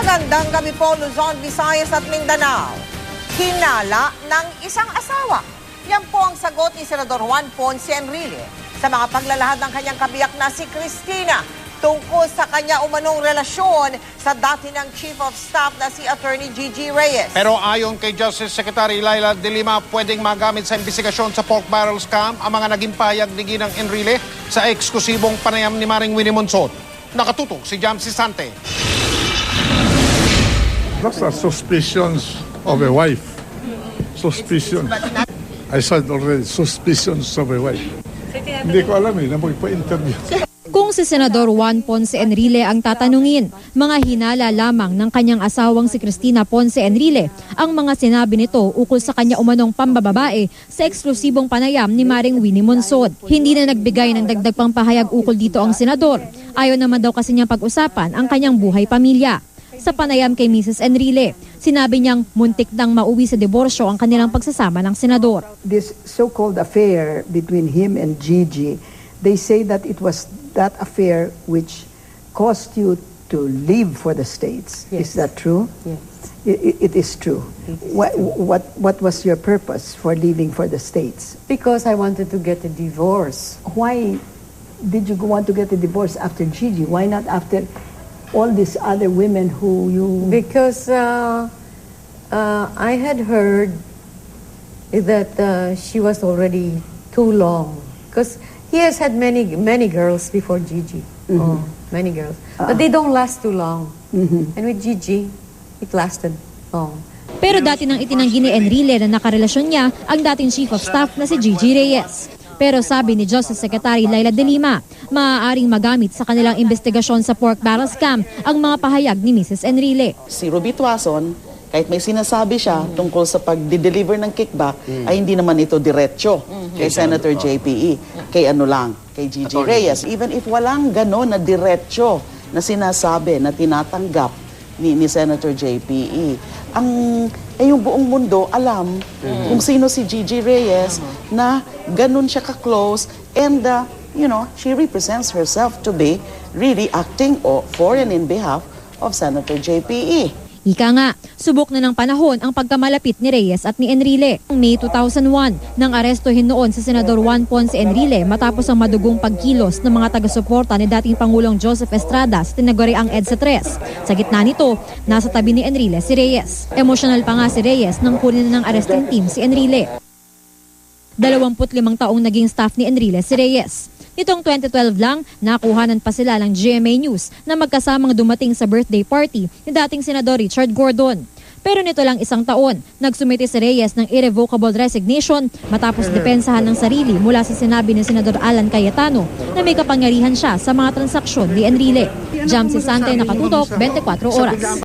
Magandang gabi po, Luzon, Visayas at Mindanao. Hinala ng isang asawa. Yan po ang sagot ni Senador Juan Ponce Enrile sa mga paglalahad ng kanyang kabiyak na si Cristina tungkol sa kanya umanong relasyon sa dati ng Chief of Staff na si Attorney Gigi Reyes. Pero ayon kay Justice Secretary Laila De Lima, pwedeng magamit sa investigasyon sa pork barrel scam ang mga naging pahayag ni Ginang Enrile sa eksklusibong panayam ni Maring Winnie Monzon. Nakatutok si Jamsi Sante. Those are suspicions of a wife. Suspicions. I said already, suspicions of a wife. Hindi ko alam na magpa-interview. Kung si Senador Juan Ponce Enrile ang tatanungin, mga hinala lamang ng kanyang asawang si Cristina Ponce Enrile ang mga sinabi nito ukol sa kanya umanong pambababae sa eksklusibong panayam ni Maring Winnie Monzon. Hindi na nagbigay ng dagdag pang pahayag ukol dito ang senador. Ayaw naman daw kasi niyang pag-usapan ang kanyang buhay pamilya. Sa panayam kay Mrs. Enrile, sinabi niyang muntik nang mauwi sa diborsyo ang kanilang pagsasama ng senador. This so-called affair between him and Gigi, they say that it was that affair which caused you to leave for the States. Yes. Is that true? Yes. It is true. What was your purpose for leaving for the States? Because I wanted to get a divorce. Why did you want to get a divorce after Gigi? Why not after all these other women who you... Because I had heard that she was already too long. Because he has had many girls before Gigi. Oh, many girls. But they don't last too long. And with Gigi, it lasted long. Pero dati nang itinanggi ni Enrile na nakarelasyon niya ang dating Chief of Staff na si Gigi Reyes. Pero sabi ni Justice Secretary Laila De Lima, maaaring magamit sa kanilang investigasyon sa pork barrel scam ang mga pahayag ni Mrs. Enrile. Si Ruby Tuason, kahit may sinasabi siya tungkol sa pag-deliver ng kickback, ay hindi naman ito diretso kay Senator JPE, kay kay Gigi Reyes. Even if walang gano'n na diretso na sinasabi na tinatanggap ni Senator JPE, yung buong mundo alam kung sino si Gigi Reyes, na ganun siya ka-close, and she represents herself to be really acting for and in behalf of Senator JPE. Ika nga, subok na ng panahon ang pagkamalapit ni Reyes at ni Enrile. May 2001, nang arestuhin noon si Senador Juan Ponce Enrile matapos ang madugong pagkilos ng mga taga-suporta ni dating Pangulong Joseph Estrada sa tinaguriang EDSA 3. Sa gitna nito, nasa tabi ni Enrile si Reyes. Emosyonal pa nga si Reyes nang kunin ng arresting team si Enrile. 25 taong naging staff ni Enrile si Reyes. Nitong 2012 lang, nakuhanan pa sila ng GMA News na magkasamang dumating sa birthday party ni dating Senador Richard Gordon. Pero nito lang isang taon, nagsumite si Reyes ng irrevocable resignation matapos depensahan ng sarili mula sa sinabi ni Senador Alan Cayetano na may kapangyarihan siya sa mga transaksyon ni Enrile. Jamsi Sante, nakatutok, 24 oras.